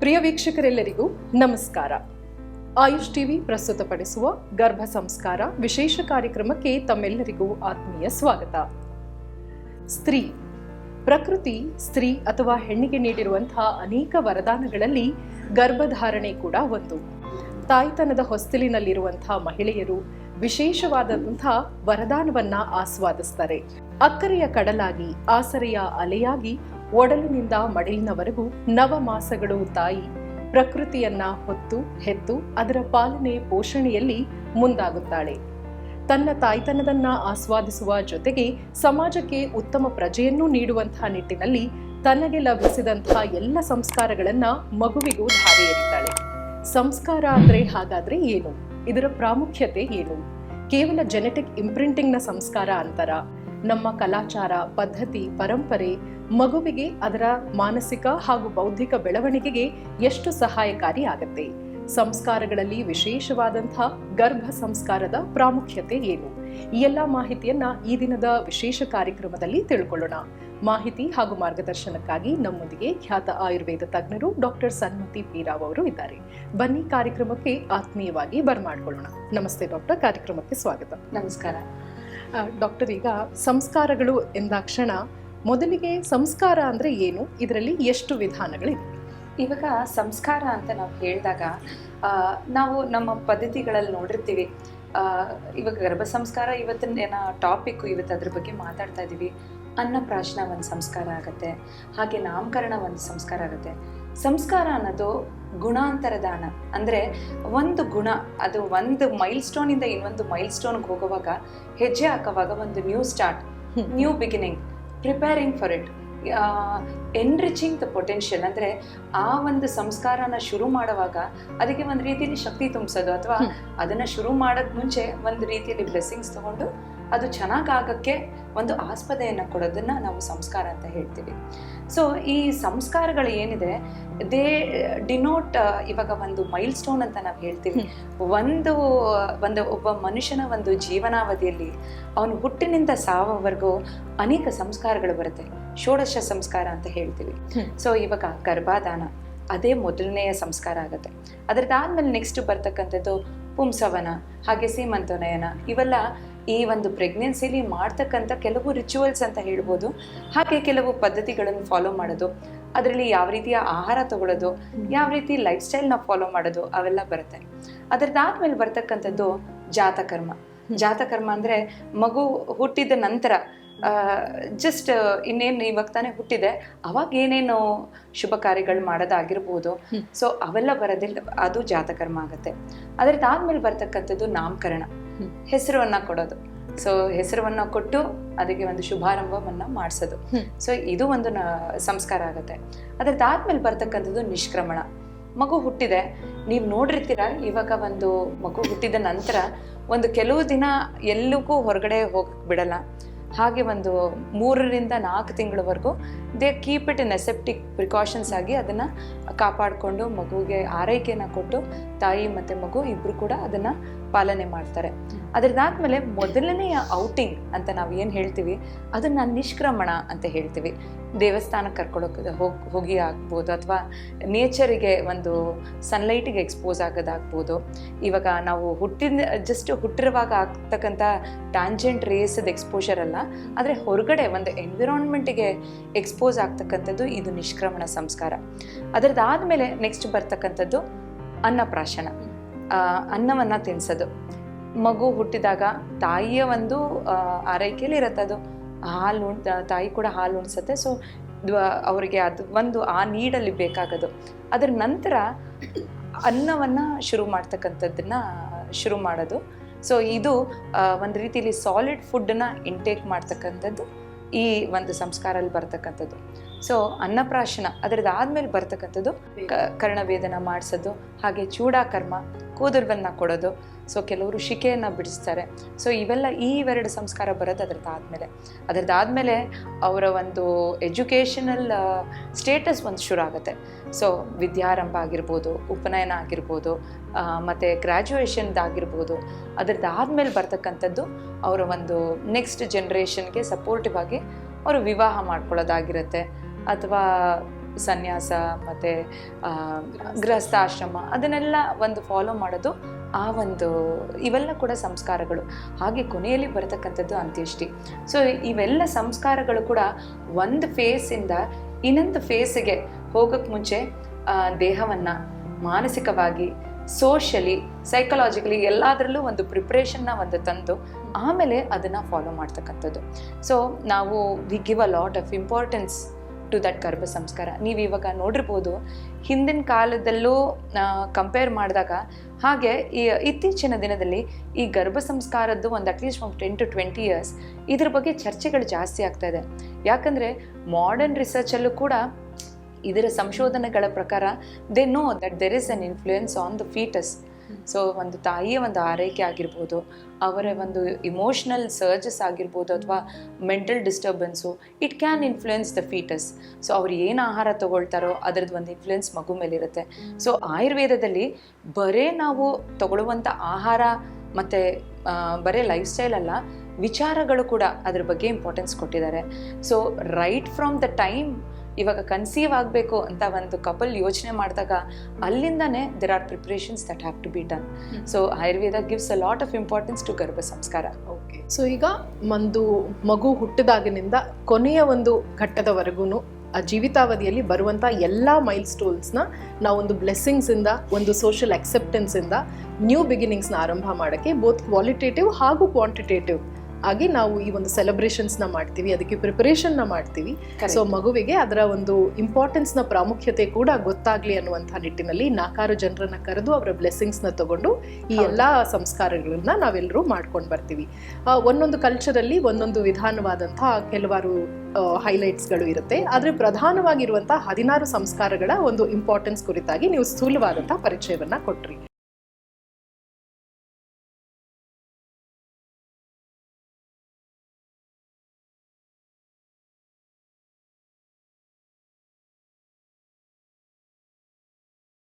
ಪ್ರಿಯ ವೀಕ್ಷಕರೆಲ್ಲರಿಗೂ ನಮಸ್ಕಾರ. ಆಯುಷ್ ಟಿವಿ ಪ್ರಸ್ತುತಪಡಿಸುವ ಗರ್ಭ ಸಂಸ್ಕಾರ ವಿಶೇಷ ಕಾರ್ಯಕ್ರಮಕ್ಕೆ ತಮ್ಮೆಲ್ಲರಿಗೂ ಆತ್ಮೀಯ ಸ್ವಾಗತ. ಸ್ತ್ರೀ ಪ್ರಕೃತಿ ಸ್ತ್ರೀ ಅಥವಾ ಹೆಣ್ಣಿಗೆ ನೀಡಿರುವಂತಹ ಅನೇಕ ವರದಾನಗಳಲ್ಲಿ ಗರ್ಭಧಾರಣೆ ಕೂಡ ಒಂದು. ತಾಯ್ತನದ ಹೊಸ್ತಿಲಿನಲ್ಲಿರುವಂತಹ ಮಹಿಳೆಯರು ವಿಶೇಷವಾದಂತಹ ವರದಾನವನ್ನ ಆಸ್ವಾದಿಸ್ತಾರೆ. ಅಕ್ಕರೆಯ ಕಡಲಾಗಿ ಆಸರೆಯ ಅಲೆಯಾಗಿ ಒಡಲಿನಿಂದ ಮಡಿಲಿನವರೆಗೂ ನವಮಾಸಗಳು ತಾಯಿ ಪ್ರಕೃತಿಯನ್ನ ಹೊತ್ತು ಹೆತ್ತು ಅದರ ಪಾಲನೆ ಪೋಷಣೆಯಲ್ಲಿ ಮುಂದಾಗುತ್ತಾಳೆ. ತನ್ನ ತಾಯ್ತನದನ್ನ ಆಸ್ವಾದಿಸುವ ಜೊತೆಗೆ ಸಮಾಜಕ್ಕೆ ಉತ್ತಮ ಪ್ರಜೆಯನ್ನು ನೀಡುವಂತಹ ನಿಟ್ಟಿನಲ್ಲಿ ತನಗೆ ಲಭಿಸಿದಂತಹ ಎಲ್ಲ ಸಂಸ್ಕಾರಗಳನ್ನ ಮಗುವಿಗೂ ಧಾರೆ ಎರಿತಾಳೆ. ಸಂಸ್ಕಾರ ಅಂದ್ರೆ ಹಾಗಾದ್ರೆ ಏನು? ಇದರ ಪ್ರಾಮುಖ್ಯತೆ ಏನು? ಕೇವಲ ಜೆನೆಟಿಕ್ ಇಂಪ್ರಿಂಟಿಂಗ್ನ ಸಂಸ್ಕಾರ ಅಂತರ? ನಮ್ಮ ಕಲಾಚಾರ ಪದ್ಧತಿ ಪರಂಪರೆ ಮಗುವಿಗೆ ಅದರ ಮಾನಸಿಕ ಹಾಗೂ ಬೌದ್ಧಿಕ ಬೆಳವಣಿಗೆಗೆ ಎಷ್ಟು ಸಹಾಯಕಾರಿ ಆಗತ್ತೆ? ಸಂಸ್ಕಾರಗಳಲ್ಲಿ ವಿಶೇಷವಾದಂತಹ ಗರ್ಭ ಸಂಸ್ಕಾರದ ಪ್ರಾಮುಖ್ಯತೆ ಏನು? ಈ ಎಲ್ಲ ಮಾಹಿತಿಯನ್ನ ಈ ದಿನದ ವಿಶೇಷ ಕಾರ್ಯಕ್ರಮದಲ್ಲಿ ತಿಳ್ಕೊಳ್ಳೋಣ. ಮಾಹಿತಿ ಹಾಗೂ ಮಾರ್ಗದರ್ಶನಕ್ಕಾಗಿ ನಮ್ಮೊಂದಿಗೆ ಖ್ಯಾತ ಆಯುರ್ವೇದ ತಜ್ಞರು ಡಾಕ್ಟರ್ ಸನ್ಮತಿ ಪಿ ರಾವ್ ಅವರು ಇದ್ದಾರೆ. ಬನ್ನಿ ಕಾರ್ಯಕ್ರಮಕ್ಕೆ ಆತ್ಮೀಯವಾಗಿ ಬರ್ಮಾಡ್ಕೊಳ್ಳೋಣ. ನಮಸ್ತೆ ಡಾಕ್ಟರ್, ಕಾರ್ಯಕ್ರಮಕ್ಕೆ ಸ್ವಾಗತ. ನಮಸ್ಕಾರ ಡಾಕ್ಟರ್, ಈಗ ಸಂಸ್ಕಾರಗಳು ಎಂದಾಕ್ಷಣ ಮೊದಲಿಗೆ ಸಂಸ್ಕಾರ ಅಂದ್ರೆ ಏನು? ಇದರಲ್ಲಿ ಎಷ್ಟು ವಿಧಾನಗಳಿವೆ? ಇವಾಗ ಸಂಸ್ಕಾರ ಅಂತ ನಾವು ಹೇಳಿದಾಗ ನಾವು ನಮ್ಮ ಪದ್ಧತಿಗಳಲ್ಲಿ ನೋಡಿರ್ತೀವಿ. ಇವಾಗ ಗರ್ಭ ಸಂಸ್ಕಾರ ಇವತ್ತಿನ ಟಾಪಿಕ್, ಇವತ್ತು ಅದ್ರ ಬಗ್ಗೆ ಮಾತಾಡ್ತಾ ಇದ್ದೀವಿ. ಅನ್ನಪ್ರಾಶನ ಒಂದು ಸಂಸ್ಕಾರ ಆಗುತ್ತೆ, ಹಾಗೆ ನಾಮಕರಣ ಒಂದು ಸಂಸ್ಕಾರ ಆಗುತ್ತೆ. ಸಂಸ್ಕಾರ ಅನ್ನೋದು ಗುಣಾಂತರ ದಾನ. ಅಂದರೆ ಒಂದು ಗುಣ, ಅದು ಒಂದು ಮೈಲ್ ಸ್ಟೋನಿಂದ ಇನ್ನೊಂದು ಮೈಲ್ ಸ್ಟೋನ್ಗೆ ಹೋಗುವಾಗ, ಹೆಜ್ಜೆ ಹಾಕುವಾಗ ಒಂದು new start, new beginning, preparing for it, enriching the potential. ಅಂದರೆ ಆ ಒಂದು ಸಂಸ್ಕಾರನ ಶುರು ಮಾಡುವಾಗ ಅದಕ್ಕೆ ಒಂದು ರೀತಿಯಲ್ಲಿ ಶಕ್ತಿ ತುಂಬಿಸೋದು, ಅಥವಾ ಅದನ್ನು ಶುರು ಮಾಡೋಕ್ಕೆ ಮುಂಚೆ ಒಂದು ರೀತಿಯಲ್ಲಿ ಬ್ಲೆಸ್ಸಿಂಗ್ಸ್ ತಗೊಂಡು ಅದು ಚೆನ್ನಾಗಾಗಕ್ಕೆ ಒಂದು ಆಸ್ಪದೆಯನ್ನು ಕೊಡೋದನ್ನು ನಾವು ಸಂಸ್ಕಾರ ಅಂತ ಹೇಳ್ತೀವಿ. ಸೊ ಈ ಸಂಸ್ಕಾರಗಳು ಏನಿದೆ, ದೇ ಡಿನೋಟ್ ಇವಾಗ ಒಂದು ಮೈಲ್ ಸ್ಟೋನ್ ಅಂತ ನಾವು ಹೇಳ್ತೀವಿ. ಒಂದು ಒಬ್ಬ ಮನುಷ್ಯನ ಒಂದು ಜೀವನಾವಧಿಯಲ್ಲಿ ಅವನು ಹುಟ್ಟಿನಿಂದ ಸಾವವರೆಗೂ ಅನೇಕ ಸಂಸ್ಕಾರಗಳು ಬರುತ್ತೆ. ಷೋಡಶ ಸಂಸ್ಕಾರ ಅಂತ ಹೇಳ್ತೀವಿ. ಸೊ ಇವಾಗ ಗರ್ಭಾಧಾನ ಅದೇ ಮೊದಲನೆಯ ಸಂಸ್ಕಾರ ಆಗುತ್ತೆ. ಅದರದಾದ್ಮೇಲೆ ನೆಕ್ಸ್ಟ್ ಬರ್ತಕ್ಕಂಥದ್ದು ಪುಂಸವನ, ಹಾಗೆ ಸೀಮಂತನಯನ. ಇವೆಲ್ಲ ಈ ಒಂದು ಪ್ರೆಗ್ನೆನ್ಸಿಲಿ ಮಾಡ್ತಕ್ಕಂಥ ಕೆಲವು ರಿಚುವಲ್ಸ್ ಅಂತ ಹೇಳ್ಬೋದು. ಹಾಗೆ ಕೆಲವು ಪದ್ಧತಿಗಳನ್ನು ಫಾಲೋ ಮಾಡೋದು, ಅದರಲ್ಲಿ ಯಾವ ರೀತಿಯ ಆಹಾರ ತಗೊಳ್ಳೋದು, ಯಾವ ರೀತಿ ಲೈಫ್ ಸ್ಟೈಲ್ನ ಫಾಲೋ ಮಾಡೋದು, ಅವೆಲ್ಲ ಬರುತ್ತೆ. ಅದರದಾದ್ಮೇಲೆ ಬರ್ತಕ್ಕಂಥದ್ದು ಜಾತಕರ್ಮ. ಜಾತಕರ್ಮ ಅಂದರೆ ಮಗು ಹುಟ್ಟಿದ ನಂತರ ಜಸ್ಟ್ ಇನ್ನೇನು ಇವಾಗ ತಾನೇ ಹುಟ್ಟಿದೆ, ಅವಾಗ ಏನೇನು ಶುಭ ಕಾರ್ಯಗಳು ಮಾಡೋದಾಗಿರ್ಬೋದು. ಸೊ ಅವೆಲ್ಲ ಬರೋದಿಲ್ಲ, ಅದು ಜಾತಕರ್ಮ ಆಗುತ್ತೆ. ಅದರದಾದ್ಮೇಲೆ ಬರ್ತಕ್ಕಂಥದ್ದು ನಾಮಕರಣ, ಹೆಸರನ್ನ ಕೊಡೋದು. ಸೊ ಹೆಸರನ್ನ ಕೊಟ್ಟು ಅದಕ್ಕೆ ಒಂದು ಶುಭಾರಂಭವನ್ನ ಮಾಡಿಸೋದು. ಸೊ ಇದು ಒಂದು ಸಂಸ್ಕಾರ ಆಗುತ್ತೆ. ಅದರದಾದ್ಮೇಲೆ ಬರ್ತಕ್ಕಂಥದ್ದು ನಿಷ್ಕ್ರಮಣ. ಮಗು ಹುಟ್ಟಿದೆ, ನೀವು ನೋಡಿರ್ತೀರ, ಇವಾಗ ಒಂದು ಮಗು ಹುಟ್ಟಿದ ನಂತರ ಒಂದು ಕೆಲವು ದಿನ ಎಲ್ಲಿಗೂ ಹೊರಗಡೆ ಹೋಗಕ್ಕೆ ಬಿಡಲ್ಲ. ಹಾಗೆ ಒಂದು 3 ರಿಂದ 4 ತಿಂಗಳವರೆಗೂ they keep it in aseptic precautions ಆಗಿ ಅದನ್ನು ಕಾಪಾಡಿಕೊಂಡು ಮಗುವಿಗೆ ಆರೈಕೆಯನ್ನು ಕೊಟ್ಟು ತಾಯಿ ಮತ್ತು ಮಗು ಇಬ್ಬರು ಕೂಡ ಅದನ್ನು ಪಾಲನೆ ಮಾಡ್ತಾರೆ. ಅದರದಾದ್ಮೇಲೆ ಮೊದಲನೆಯ ಔಟಿಂಗ್ ಅಂತ ನಾವು ಏನು ಹೇಳ್ತೀವಿ, ಅದನ್ನು ನಿಷ್ಕ್ರಮಣ ಅಂತ ಹೇಳ್ತೀವಿ. ದೇವಸ್ಥಾನಕ್ಕೆ ಕರ್ಕೊಳ್ಳೋಕೆ ಹೋಗಿ ಆಗ್ಬೋದು, ಅಥವಾ ನೇಚರಿಗೆ ಒಂದು ಸನ್ಲೈಟಿಗೆ ಎಕ್ಸ್ಪೋಸ್ ಆಗೋದಾಗ್ಬೋದು. ಇವಾಗ ನಾವು ಜಸ್ಟ್ ಹುಟ್ಟಿರುವಾಗ ಆಗ್ತಕ್ಕಂಥ ಟ್ಯಾಂಜೆಂಟ್ ರೇಸದ ಎಕ್ಸ್ಪೋಜರ್ ಅಲ್ಲ, ಆದರೆ ಹೊರಗಡೆ ಒಂದು ಎನ್ವಿರಾನ್ಮೆಂಟಿಗೆ ಎಕ್ಸ್ಪೋಸ್ ಆಗ್ತಕ್ಕಂಥದ್ದು ಇದು ನಿಷ್ಕ್ರಮಣ ಸಂಸ್ಕಾರ. ಅದರದಾದ್ಮೇಲೆ ನೆಕ್ಸ್ಟ್ ಬರ್ತಕ್ಕಂಥದ್ದು ಅನ್ನಪ್ರಾಶನ, ಅನ್ನವನ್ನು ತಿನ್ನಿಸೋದು. ಮಗು ಹುಟ್ಟಿದಾಗ ತಾಯಿಯ ಒಂದು ಆರೈಕೆಯಲ್ಲಿ ಇರುತ್ತೆ. ಅದು ಹಾಲು ತಾಯಿ ಕೂಡ ಹಾಲು ಉಣಿಸುತ್ತೆ. ಸೊ ಅವರಿಗೆ ಅದು ಒಂದು ಆ ನೀಡಲ್ಲಿ ಬೇಕಾಗೋದು. ಅದರ ನಂತರ ಅನ್ನವನ್ನು ಶುರು ಮಾಡ್ತಕ್ಕಂಥದ್ದನ್ನು ಶುರು ಮಾಡೋದು. ಸೊ ಇದು ಒಂದು ರೀತಿಯಲ್ಲಿ ಸಾಲಿಡ್ ಫುಡ್ಡನ್ನ ಇಂಟೇಕ್ ಮಾಡ್ತಕ್ಕಂಥದ್ದು ಈ ಒಂದು ಸಂಸ್ಕಾರಲ್ಲಿ ಬರ್ತಕ್ಕಂಥದ್ದು. ಸೊ ಅನ್ನಪ್ರಾಶನ ಅದರದಾದ್ಮೇಲೆ ಬರ್ತಕ್ಕಂಥದ್ದು ಕರ್ಣವೇದನ ಮಾಡಿಸೋದು, ಹಾಗೆ ಚೂಡಾಕರ್ಮ, ಕೂದಲನ್ನು ಕೊಡೋದು. ಸೊ ಕೆಲವರು ಶಿಕೆಯನ್ನು ಬಿಡಿಸ್ತಾರೆ. ಸೊ ಇವೆಲ್ಲ ಈ 2 ಸಂಸ್ಕಾರ ಬರೋದು ಅದರದಾದ್ಮೇಲೆ ಅವರ ಒಂದು ಎಜುಕೇಷನಲ್ ಸ್ಟೇಟಸ್ ಒಂದು ಶುರು ಆಗುತ್ತೆ. ಸೊ ವಿದ್ಯಾರಂಭ ಆಗಿರ್ಬೋದು, ಉಪನಯನ ಆಗಿರ್ಬೋದು, ಮತ್ತು ಗ್ರ್ಯಾಜುಯೇಷನ್ದಾಗಿರ್ಬೋದು. ಅದರದಾದ್ಮೇಲೆ ಬರ್ತಕ್ಕಂಥದ್ದು ಅವರ ಒಂದು ನೆಕ್ಸ್ಟ್ ಜನ್ರೇಷನ್ಗೆ ಸಪೋರ್ಟಿವ್ ಆಗಿ ಅವರು ವಿವಾಹ ಮಾಡ್ಕೊಳ್ಳೋದಾಗಿರುತ್ತೆ, ಅಥವಾ ಸನ್ಯಾಸ ಮತ್ತು ಗೃಹಸ್ಥಾಶ್ರಮ ಅದನ್ನೆಲ್ಲ ಒಂದು ಫಾಲೋ ಮಾಡೋದು ಆ ಒಂದು ಇವೆಲ್ಲ ಕೂಡ ಸಂಸ್ಕಾರಗಳು. ಹಾಗೆ ಕೊನೆಯಲ್ಲಿ ಬರತಕ್ಕಂಥದ್ದು ಅಂತ್ಯೇಷ್ಟಿ. ಸೊ ಇವೆಲ್ಲ ಸಂಸ್ಕಾರಗಳು ಕೂಡ ಒಂದು ಫೇಸಿಂದ ಇನ್ನೊಂದು ಫೇಸಿಗೆ ಹೋಗೋಕ್ಕೆ ಮುಂಚೆ ದೇಹವನ್ನು ಮಾನಸಿಕವಾಗಿ, ಸೋಷಲಿ, ಸೈಕಲಾಜಿಕಲಿ ಎಲ್ಲದರಲ್ಲೂ ಒಂದು ಪ್ರಿಪ್ರೇಷನ್ನ ಒಂದು ತಂದು ಆಮೇಲೆ ಅದನ್ನು ಫಾಲೋ ಮಾಡ್ತಕ್ಕಂಥದ್ದು. ಸೊ ನಾವು we give a lot of importance to that ಗರ್ಭ ಸಂಸ್ಕಾರ. ನೀವು ಇವಾಗ ನೋಡಿರ್ಬೋದು, ಹಿಂದಿನ ಕಾಲದಲ್ಲೂ ಕಂಪೇರ್ ಮಾಡಿದಾಗ ಹಾಗೆ ಇತ್ತೀಚಿನ ದಿನದಲ್ಲಿ ಈ ಗರ್ಭ ಸಂಸ್ಕಾರದ್ದು ಒಂದು ಅಟ್ಲೀಸ್ಟ್ ಒಂದು 10 to 20 years ಇದ್ರ ಬಗ್ಗೆ ಚರ್ಚೆಗಳು ಜಾಸ್ತಿ ಆಗ್ತಾ ಇದೆ. ಯಾಕಂದರೆ ಮಾಡರ್ನ್ ರಿಸರ್ಚಲ್ಲೂ ಕೂಡ ಇದರ ಸಂಶೋಧನೆಗಳ ಪ್ರಕಾರ they know that there is an influence on the fetus. So ಒಂದು ತಾಯಿಯ ಒಂದು ಆರೈಕೆ ಆಗಿರ್ಬೋದು, ಅವರ ಒಂದು ಇಮೋಷ್ನಲ್ ಸರ್ಜಸ್ ಆಗಿರ್ಬೋದು, ಅಥವಾ mental disturbance, it can influence the fetus. So ಅವ್ರು ಏನು ಆಹಾರ ತೊಗೊಳ್ತಾರೋ ಅದರದ್ದು ಒಂದು ಇನ್ಫ್ಲೂಯೆನ್ಸ್ ಮಗು ಮೇಲಿರುತ್ತೆ. ಸೊ ಆಯುರ್ವೇದದಲ್ಲಿ ಬರೀ ನಾವು ತಗೊಳ್ಳುವಂಥ ಆಹಾರ ಮತ್ತು ಬರೀ ಲೈಫ್ ಸ್ಟೈಲ್ ಅಲ್ಲ, ವಿಚಾರಗಳು ಕೂಡ ಅದ್ರ ಬಗ್ಗೆ ಇಂಪಾರ್ಟೆನ್ಸ್ ಕೊಟ್ಟಿದ್ದಾರೆ. So right from the time ಇವಾಗ ಕನ್ಸೀವ್ ಆಗಬೇಕು ಅಂತ ಒಂದು ಕಪಲ್ ಯೋಚನೆ ಮಾಡಿದಾಗ ಅಲ್ಲಿಂದನೇ there are preparations that have to be done. So Ayurveda gives a lot of importance to garbha sanskar. Okay, so ಈಗ ಒಂದು ಮಗು ಹುಟ್ಟಿದಾಗಿನಿಂದ ಕೊನೆಯ ಒಂದು ಘಟ್ಟದವರೆಗೂ ಆ ಜೀವಿತಾವಧಿಯಲ್ಲಿ ಬರುವಂಥ ಎಲ್ಲ ಮೈಲ್ ಸ್ಟೋನ್ಸ್ನ ನಾವೊಂದು ಬ್ಲೆಸ್ಸಿಂಗ್ಸಿಂದ, ಒಂದು ಸೋಷಿಯಲ್ ಅಕ್ಸೆಪ್ಟೆನ್ಸಿಂದ ನ್ಯೂ ಬಿಗಿನಿಂಗ್ಸ್ನ ಆರಂಭ ಮಾಡೋಕ್ಕೆ ಬೋತ್ ಕ್ವಾಲಿಟೇಟಿವ್ ಹಾಗೂ ಕ್ವಾಂಟಿಟೇಟಿವ್ ಆಗಿ ನಾವು ಈ ಒಂದು ಸೆಲೆಬ್ರೇಷನ್ಸ್ನ ಮಾಡ್ತೀವಿ, ಅದಕ್ಕೆ ಪ್ರಿಪರೇಷನ್ನ ಮಾಡ್ತೀವಿ. ಸೊ ಮಗುವಿಗೆ ಅದರ ಒಂದು ಇಂಪಾರ್ಟೆನ್ಸ್ನ ಪ್ರಾಮುಖ್ಯತೆ ಕೂಡ ಗೊತ್ತಾಗ್ಲಿ ಅನ್ನುವಂಥ ನಿಟ್ಟಿನಲ್ಲಿ 4 ಜನರನ್ನ ಕರೆದು ಅವರ ಬ್ಲೆಸ್ಸಿಂಗ್ಸ್ನ ತಗೊಂಡು ಈ ಎಲ್ಲ ಸಂಸ್ಕಾರಗಳನ್ನ ನಾವೆಲ್ಲರೂ ಮಾಡ್ಕೊಂಡು ಬರ್ತೀವಿ. ಒಂದೊಂದು ಕಲ್ಚರಲ್ಲಿ ಒಂದೊಂದು ವಿಧಾನವಾದಂಥ ಕೆಲವಾರು ಹೈಲೈಟ್ಸ್ಗಳು ಇರುತ್ತೆ. ಆದರೆ ಪ್ರಧಾನವಾಗಿರುವಂಥ 16 ಸಂಸ್ಕಾರಗಳ ಒಂದು ಇಂಪಾರ್ಟೆನ್ಸ್ ಕುರಿತಾಗಿ ನೀವು ಸ್ಥೂಲವಾದಂಥ ಪರಿಚಯವನ್ನ ಕೊಟ್ರಿ.